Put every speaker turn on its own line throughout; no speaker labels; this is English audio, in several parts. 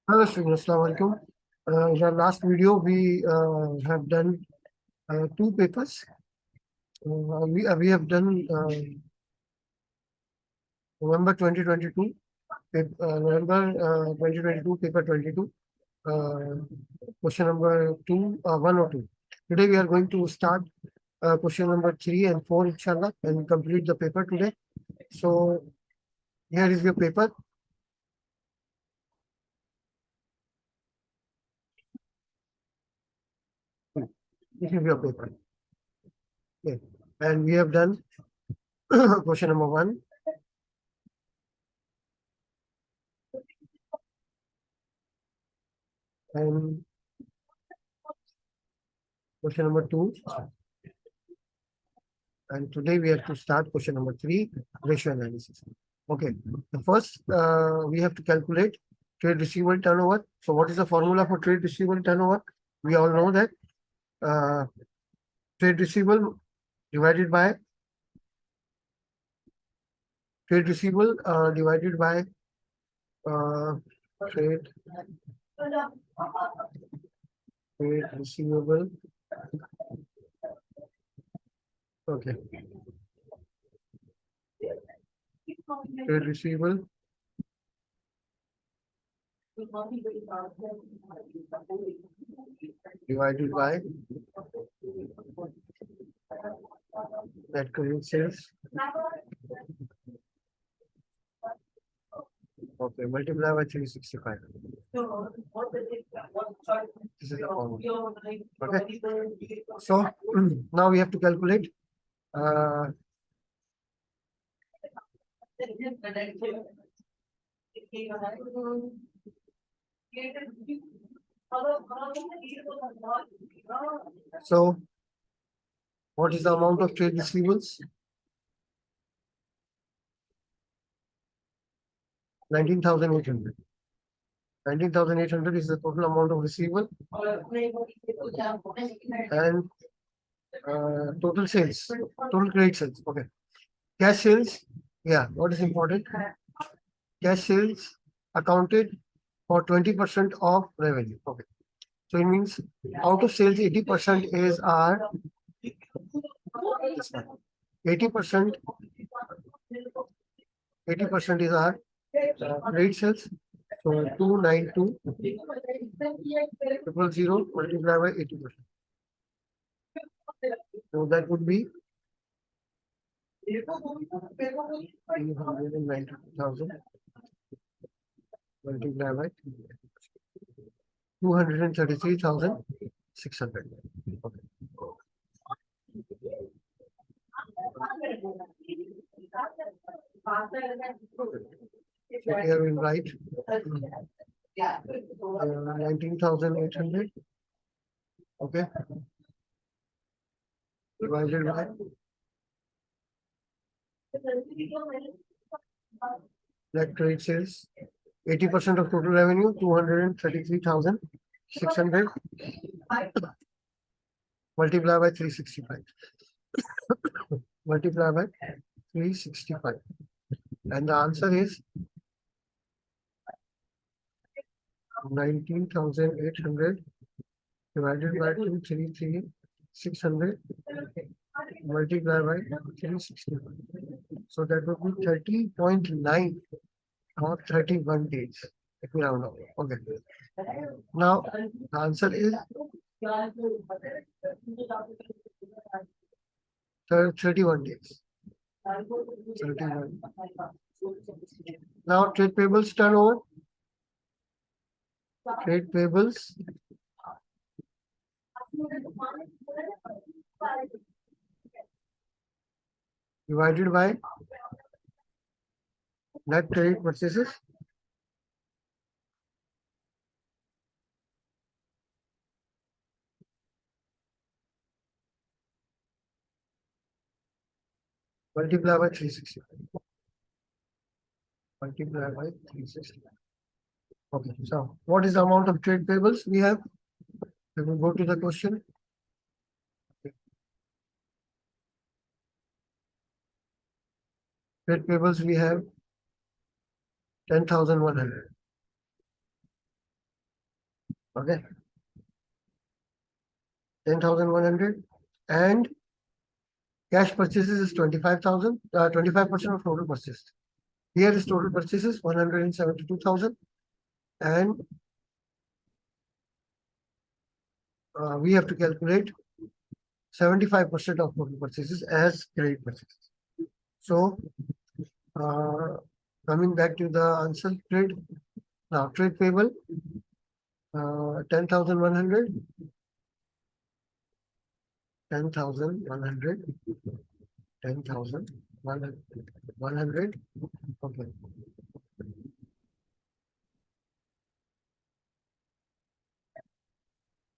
Hello, students. Assalamu alaikum. In our last video, we have done two papers. We have done November 2022, November 2022, paper 22, uh, question number 1 or 2. Today, we are going to start question number 3 and 4, inshallah, and complete the paper today. So, here is your paper. This is your paper. Okay. And we have done question number 1. And question number 2. And today we have to start question number 3, ratio analysis. Okay. The first, we have to calculate trade receivable turnover. So what is the formula for trade receivable turnover? We all know that trade receivable divided by trade receivable divided by trade receivable. Okay. Trade receivable divided by net credit sales. Okay, multiply by 365. This is the formula. Okay. So now we have to calculate so what is the amount of trade receivables? 19,800. 19,800 is the total amount of receivable and total sales, total credit sales. Okay. Cash sales, yeah, what is important? Cash sales accounted for 20% of revenue. Okay. So it means out of sales, 80% is our 80% 80% is our credit sales. So 292 000 multiplied by 80%. So that would be 390,000 multiplied by 233,600. Okay. So here we write 19,800. Okay. Divided by net trade sales, 80% of total revenue, 233,600 multiplied by 365. Multiply by 365. And the answer is 19,800 divided by 233,600 multiplied by 365. So that would be 30.9 or 31 days. If we round off. Okay. Now the answer is 31 days. 31. Now trade payables turnover. Trade payables divided by net trade purchases. Multiply by 365. Multiply by 365. Okay, so what is the amount of trade payables we have? We will go to the question. Trade payables we have 10,100. Okay, 10,100, and cash purchases is 25,000, 25% of total purchase. Here is total purchases 172,000, and we have to calculate 75% of total purchases as credit purchases. So, coming back to the answer, trade, now trade payable, 10,100, 10,100, 10,100, okay.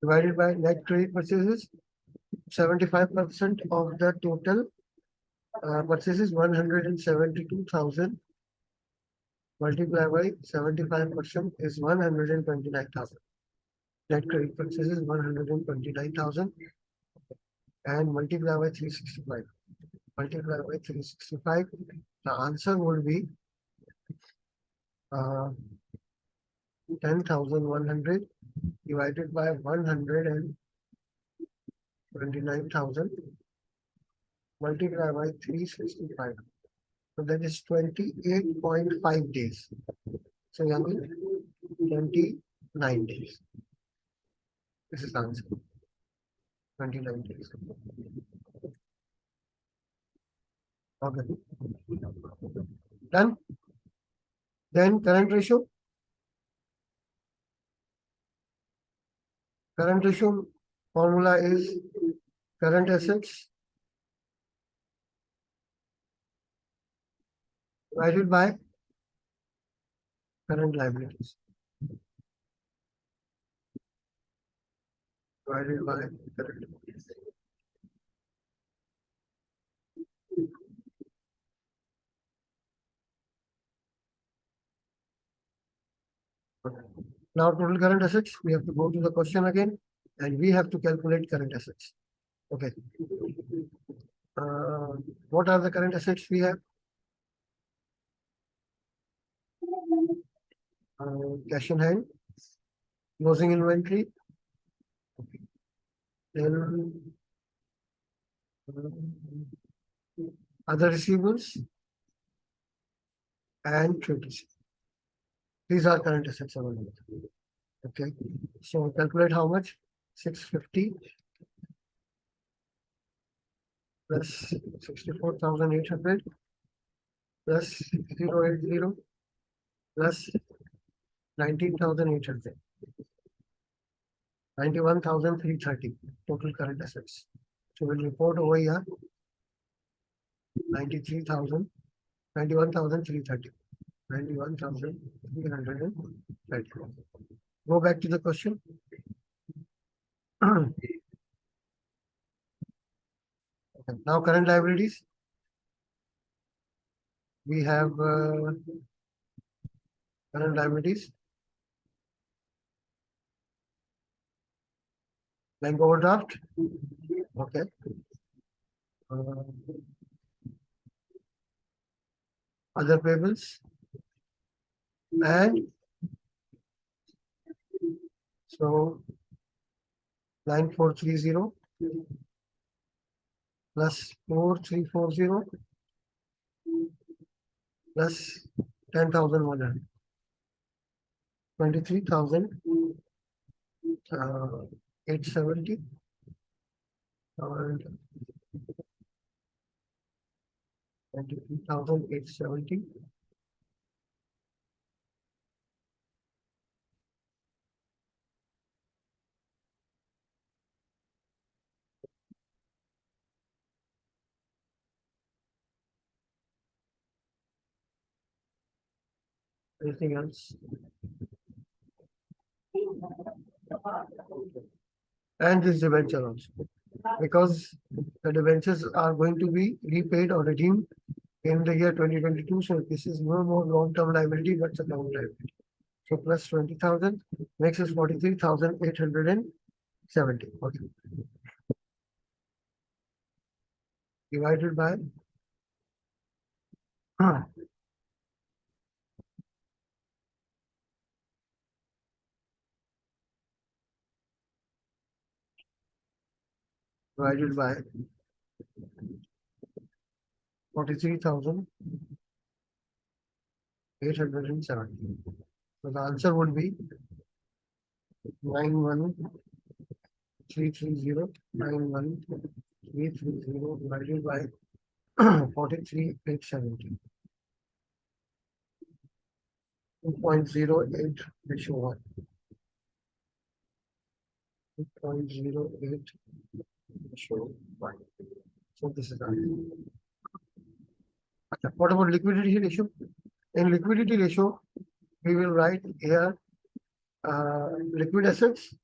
Divided by net trade purchases, 75% of the total purchases 172,000 multiplied by 75% is 129,000. Net credit purchases 129,000 and multiply by 365. Multiply by 365. The answer would be 10,100 divided by 129,000 multiplied by 365. So that is 28.5 days. So Yami, 29 days. This is the answer. 29 days. Okay. Done. Then current ratio. Current ratio formula is current assets divided by current liabilities. Divided by current liabilities. Now total current assets, we have to go to the question again and we have to calculate current assets. Okay. What are the current assets we have? Cash in hand, closing inventory, okay. Then other receivables and trade receivables. These are current assets available. Okay, so calculate how much? 650 plus 64,800 plus 080 plus 19,800. 91,330 total current assets. So we'll report over here 91,330. 91,330. Go back to the question. Okay. Now current liabilities. We have current liabilities. Bank overdraft. Okay. Other payables. And so 9430 plus 4340 plus 10,100. 23,870 and 23,870. Anything else? And this debenture also, because the debentures are going to be repaid or redeemed in the year 2022. So this is no more long-term liability, but it's a long liability. So plus 20,000 makes us 43,870. Okay. Divided by divided by 43,870. So the answer would be 91330, 91330 divided by 43,870. 2.08 ratio 1. 2.08 ratio 1. So this is the answer. What about liquidity ratio? In liquidity ratio, we will write here liquid assets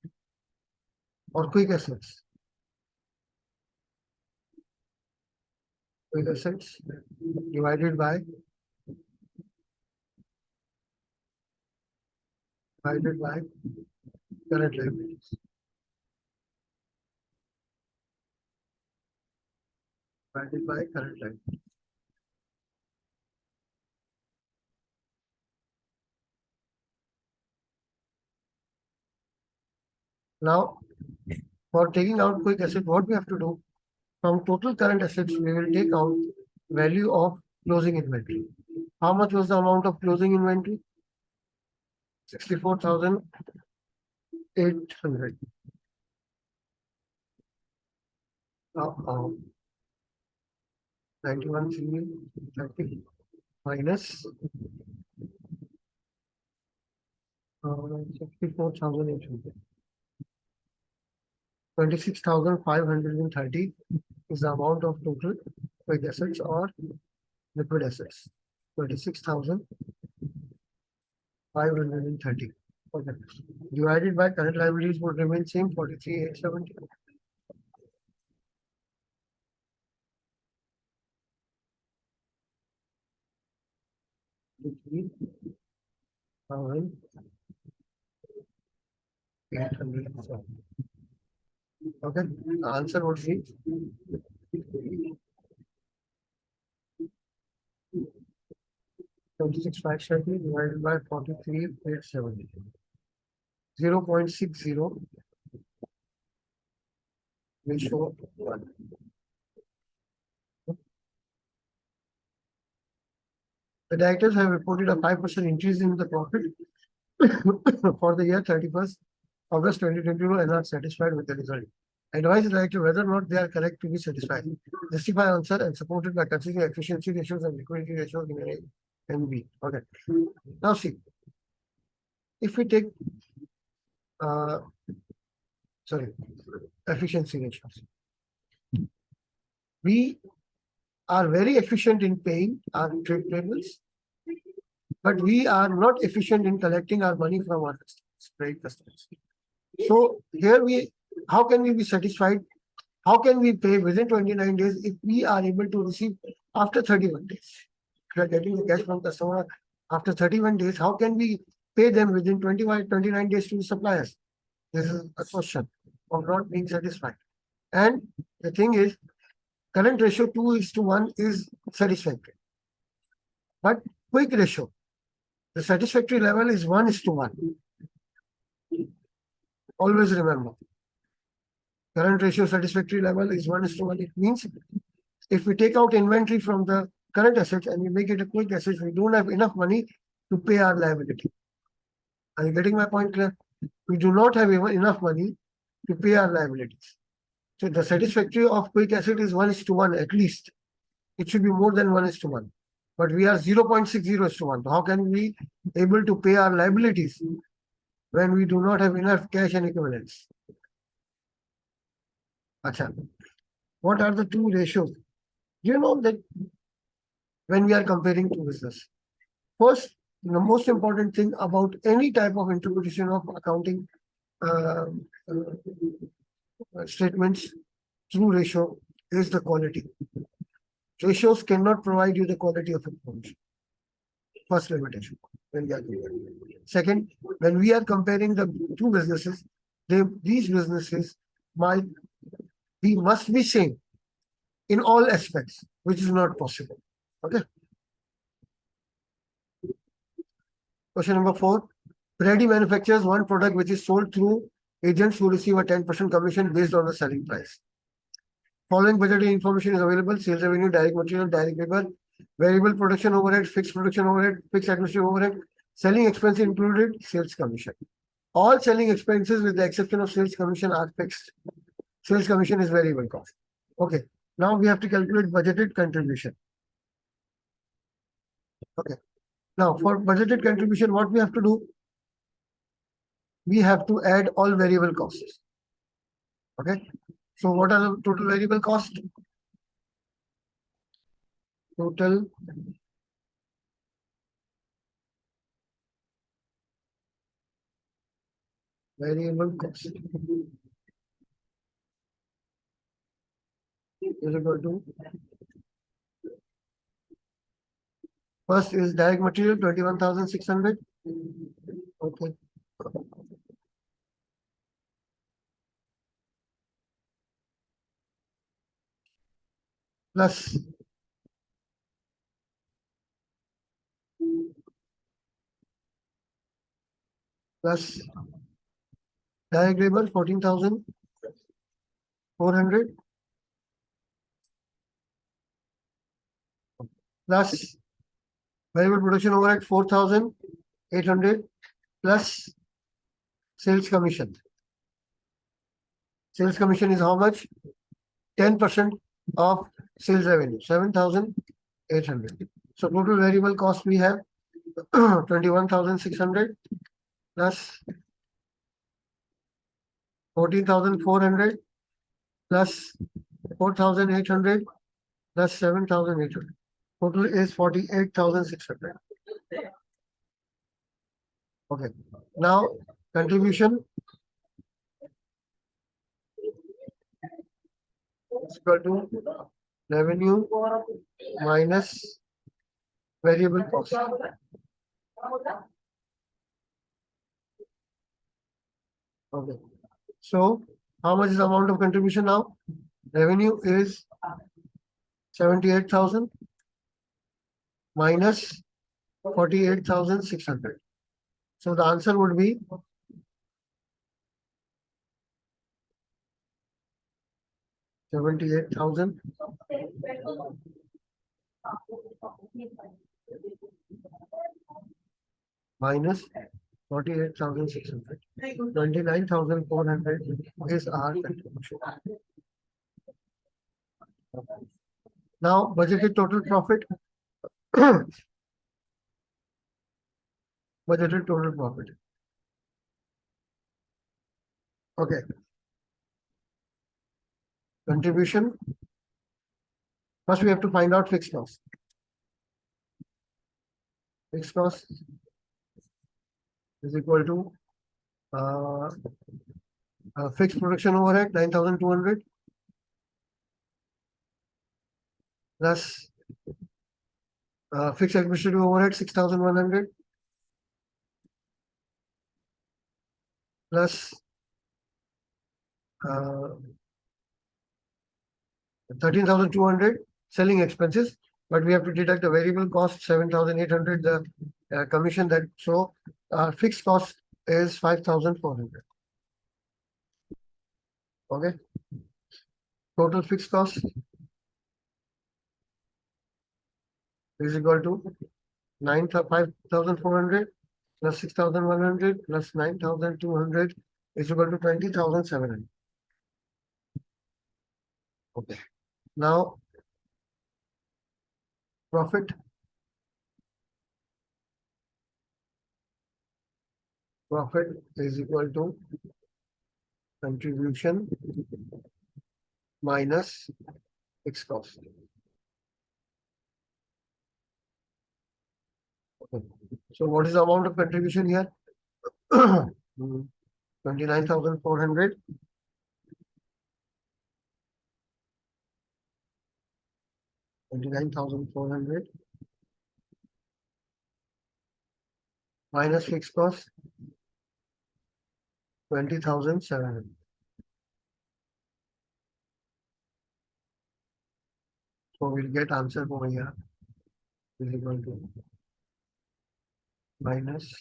or quick assets. Quick assets divided by current liabilities. Divided by current liabilities. Now, for taking out quick asset, what we have to do? From total current assets, we will take out value of closing inventory. How much was the amount of closing inventory? 64,800. Now, 91,330 minus 64,800. 26,530 is the amount of total quick assets or liquid assets. 26,530. Okay. Divided by current liabilities would remain same, 43,870. Okay, the answer would be 26,530 divided by 43,870. 0.60 ratio 1. The directors have reported a 5% increase in the profit for the year 31st August 2022 and are satisfied with the result. Advise the director whether or not they are correct to be satisfied. Justify answer and supported by considering efficiency ratios and liquidity ratios in A and B. Okay. Now see, if we take efficiency ratios, we are very efficient in paying our trade payables, but we are not efficient in collecting our money from our trade customers. So here how can we be satisfied? How can we pay within 29 days if we are able to receive after 31 days? If we are getting the cash from customer after 31 days, how can we pay them within 29 days to the suppliers? This is a question of not being satisfied. And the thing is, current ratio 2:1 is satisfactory. But quick ratio, the satisfactory level is 1:1. Always remember, current ratio satisfactory level is 1:1. It means if we take out inventory from the current assets and we make it a quick asset, we don't have enough money to pay our liability. Are you getting my point clear? We do not have even enough money to pay our liabilities. So the satisfactory of quick asset is 1:1 at least. It should be more than 1:1. But we are 0.60:1. How can we be able to pay our liabilities when we do not have enough cash and equivalents? Achha. What are the two ratios? You know that when we are comparing two business, first, the most important thing about any type of interpretation of accounting statements through ratio is the quality. Ratios cannot provide you the quality of information. First limitation. When we are comparing. Second, when we are comparing the two businesses, these businesses must be same in all aspects, which is not possible. Okay. Question number 4. Brady manufactures one product which is sold through agents who receive a 10% commission based on the selling price. Following budgeting information is available: sales revenue, direct material, direct labor, variable production overhead, fixed production overhead, fixed administrative overhead, selling expense included, sales commission. All selling expenses with the exception of sales commission are fixed. Sales commission is variable cost. Okay. Now we have to calculate budgeted contribution. Okay. Now for budgeted contribution, what we have to do? We have to add all variable costs. Okay. So what are the total variable costs? Total variable cost is equal to, first is direct material 21,600. Okay. Plus direct labor 14,400 plus variable production overhead 4,800 plus sales commission. Sales commission is how much? 10% of sales revenue, 7,800. So total variable cost we have 21,600 plus 14,400 plus 4,800 plus 7,800. Total is 48,600. Okay. Now contribution is equal to revenue minus variable cost. Okay. So how much is the amount of contribution now? Revenue is 78,000 minus 48,600. So the answer would be 78,000 minus 48,600. 29,400 is our contribution. Now budgeted total profit. Budgeted total profit. Okay. Contribution. First we have to find out fixed cost. Fixed cost is equal to fixed production overhead 9,200 plus fixed administrative overhead 6,100 plus 13,200 selling expenses, but we have to deduct the variable cost 7,800, the commission that, so fixed cost is 5,400. Okay. Total fixed cost is equal to 5,400 plus 6,100 plus 9,200 is equal to 20,700. Okay. Now profit. Profit is equal to contribution minus fixed cost. Okay. So what is the amount of contribution here? 29,400 29,400 minus fixed cost 20,700. So we'll get answer over here is equal to minus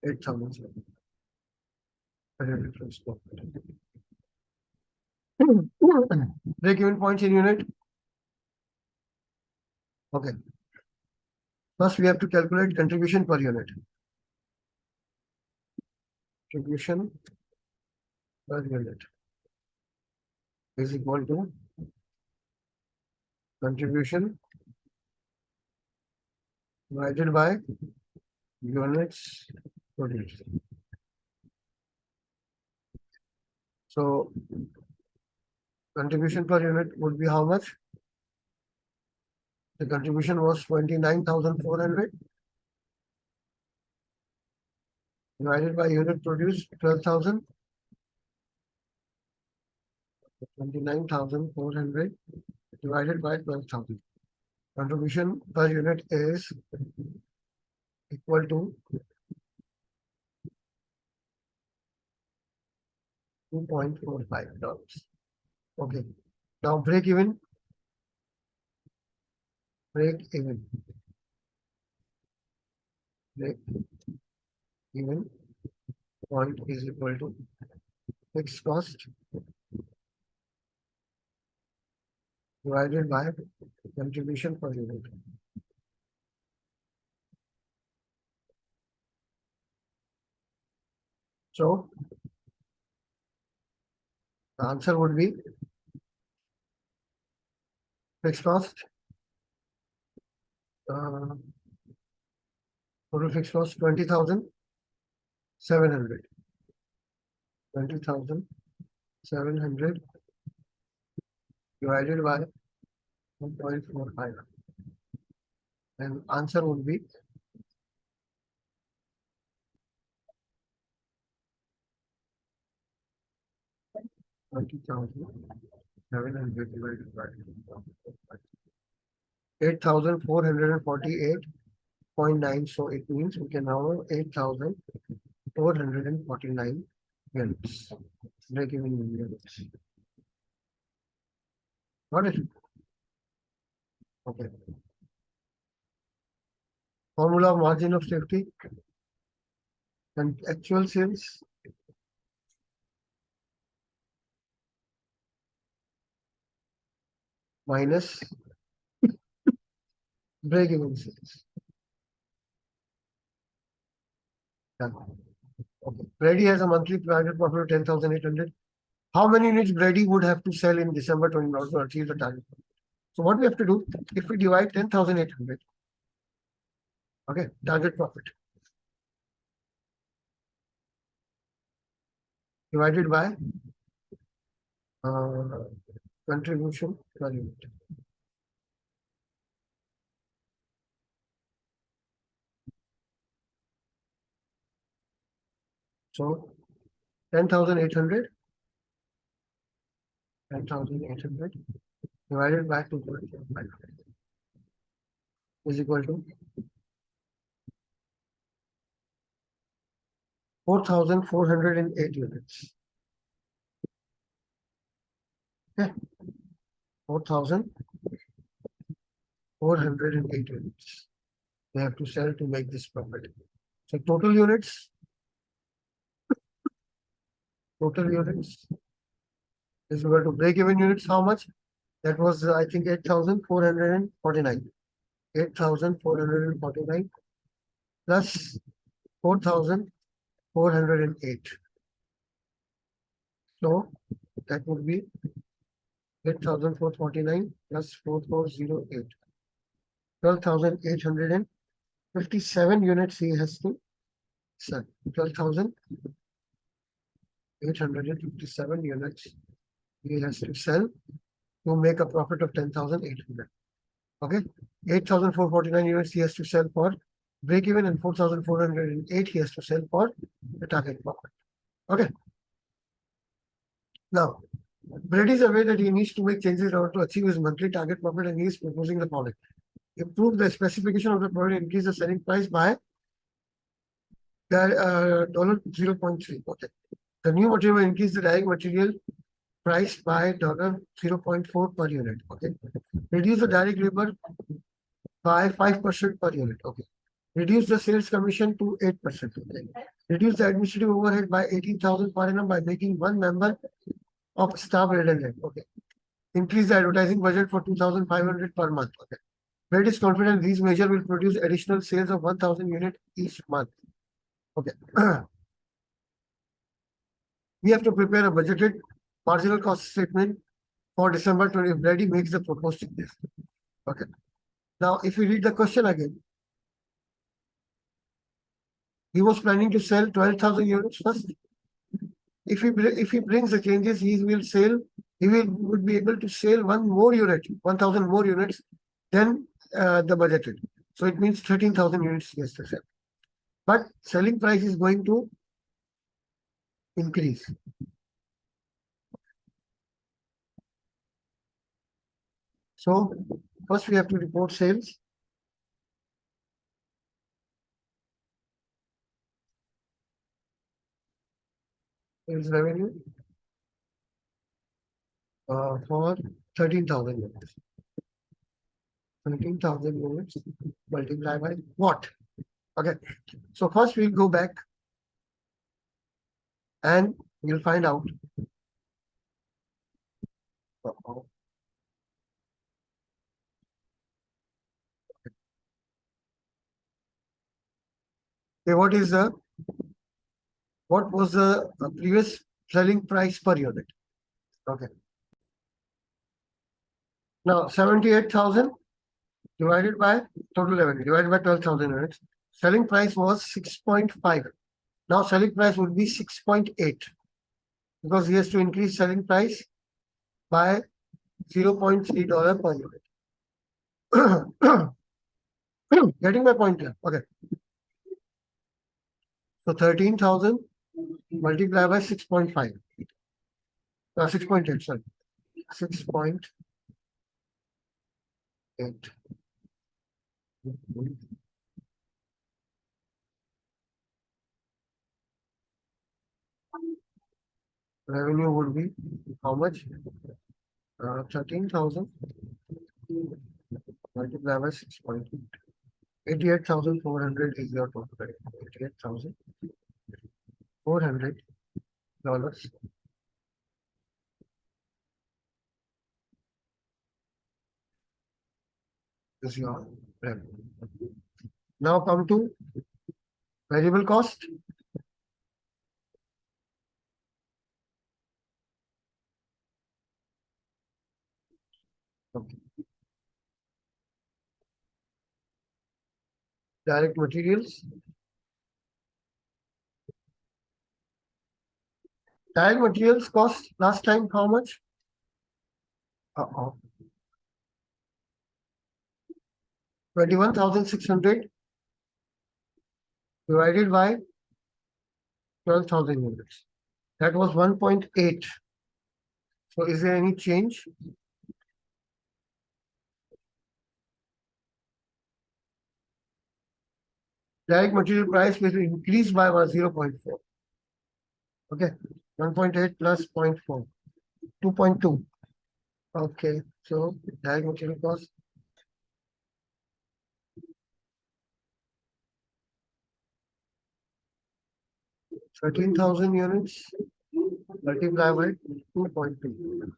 8,700. reference profit. Break-even points in unit. Okay. First, we have to calculate contribution per unit. Contribution per unit is equal to contribution divided by units produced. So, contribution per unit would be how much? The contribution was 29,400 divided by unit produced 12,000. 29,400 divided by 12,000. Contribution per unit is equal to $2.45. Okay. Now break even. Break even. Break even point is equal to fixed cost divided by contribution per unit. So the answer would be fixed cost. Total fixed cost 20,700. 20,700 divided by 1.45. And answer would be 20,700 divided by 8,448.9. So it means we can now 8,449 units. Break even in units. Got it? Okay. Formula of margin of safety and actual sales minus break-even sales. Done. Okay. Brady has a monthly target profit of 10,800. How many units Brady would have to sell in December 20 to achieve the target? So what we have to do, if we divide 10,800, okay, target profit divided by contribution per unit. So 10,800 divided by 2.45 is equal to 4,408 units. Okay, 4,408 units. They have to sell to make this profit. So total units is equal to break-even units. How much? That was, I think, 8,449. 8,449 plus 4,408. So that would be 8,449 plus 4,408. 12,857 units he has to sell. 12,857 units he has to sell to make a profit of 10,800. Okay, 8,449 units he has to sell for break even, and 4,408 he has to sell for the target profit. Okay. Now, Brady is aware that he needs to make changes in order to achieve his monthly target profit, and he is proposing the following: improve the specification of the product, increase the selling price by $0.3. Okay. The new material will increase the direct material price by $0.4 per unit. Okay. Reduce the direct labor by 5% per unit. Okay. Reduce the sales commission to 8%. Okay. Reduce the administrative overhead by 18,000 per annum by making one member of staff redundant. Okay. Increase the advertising budget for 2,500 per month. Okay. Brad is confident these measures will produce additional sales of 1,000 units each month. Okay. We have to prepare a budgeted marginal cost statement for December 20. Brady makes the proposed changes. Okay. Now, if we read the question again, he was planning to sell 12,000 units first. If he brings the changes, he would be able to sell 1,000 more units than the budgeted. So it means 13,000 units he has to sell. But selling price is going to increase. So first we have to report sales. Sales revenue for 13,000 units. 13,000 units multiplied by what? Okay. So first we'll go back and we'll find out. Okay, what was the previous selling price per unit? Okay. Now 78,000 divided by total revenue divided by 12,000 units. Selling price was 6.5. Now selling price would be 6.8 because he has to increase selling price by $0.3 per unit. Getting my point here. Okay. So 13,000 multiplied by 6.5. 6.8, sorry. 6.8. Revenue would be how much? 13,000 multiplied by 6.8. 88,400 is your total. $88,400 is your revenue. Now come to variable cost. Okay. Direct materials. Direct materials cost last time how much? 21,600 divided by 12,000 units. That was 1.8. So is there any change? Direct material price will increase by 0.4. Okay, 1.8 plus 0.4, 2.2. Okay, so direct material cost. 13,000 units multiplied by 2.2.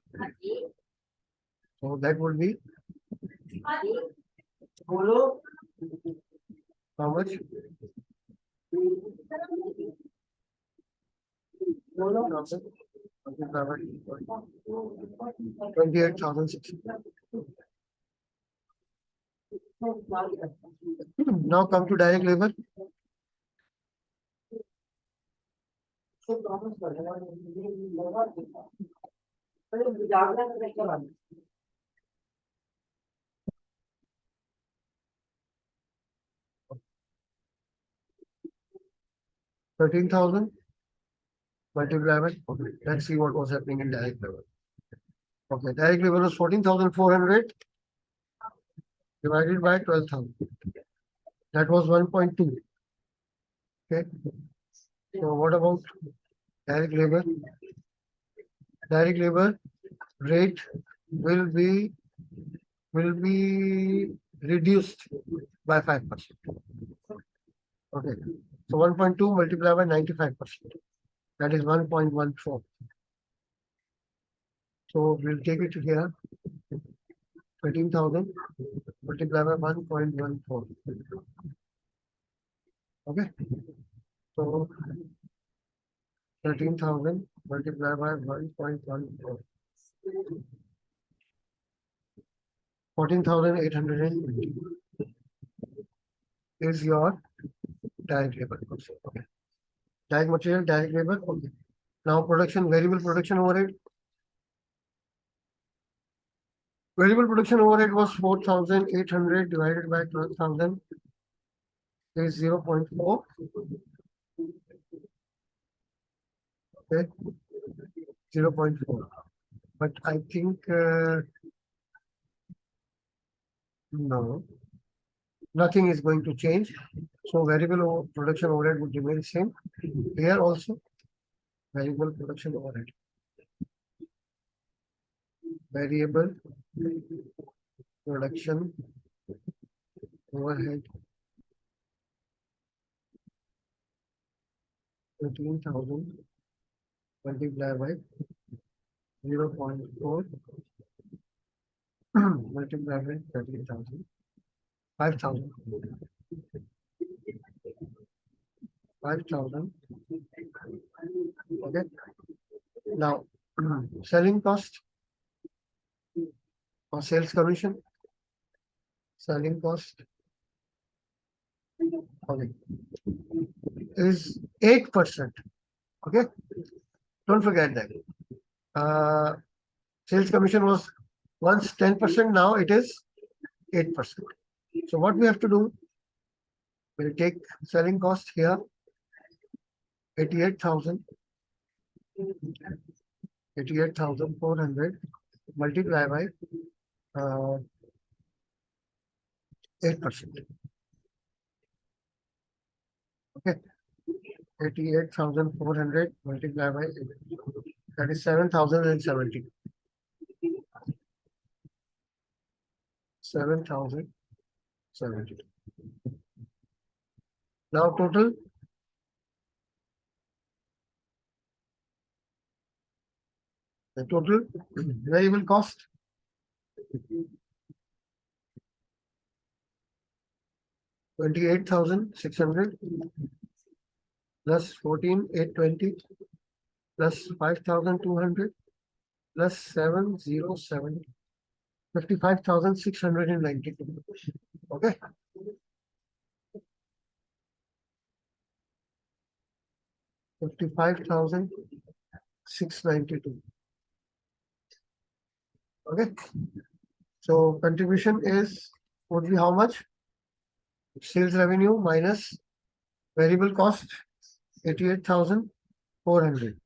So that would be how much? 28,600. Now come to direct labor. $13,000 multiplied by. Okay, let's see what was happening in direct labor. Okay, direct labor was 14,400 divided by 12,000. That was 1.2. Okay. So what about direct labor? Direct labor rate will be reduced by 5%. Okay, so 1.2 multiplied by 95%. That is 1.14. So we'll take it here. 13,000 multiplied by 1.14. Okay, so 13,000 multiplied by 1.14. 14,820 is your direct labor cost. Okay. Direct material, direct labor. Okay. Now production, variable production overhead. Variable production overhead was 4,800 divided by 12,000 is 0.4. Okay, 0.4. But I think no, nothing is going to change. So variable production overhead would remain the same. Here also, variable production overhead. Variable production overhead 13,000 multiplied by 0.4 multiplied by 13,000, 5,000, 5,000. Okay. Now, selling cost or sales commission, selling cost, okay, is 8%. Okay, don't forget that. Sales commission was once 10%, now it is 8%. So what we have to do, we'll take selling cost here, 88,000, 88,400 multiplied by 8%. Okay, 88,400 multiplied by 8. That is 7,070. 7,070. Now total. The total variable cost 28,600 plus 14,820 plus 5,200 plus 707 55,692. Okay. $55,692. Okay. So contribution would be how much? Sales revenue minus variable cost 88,400.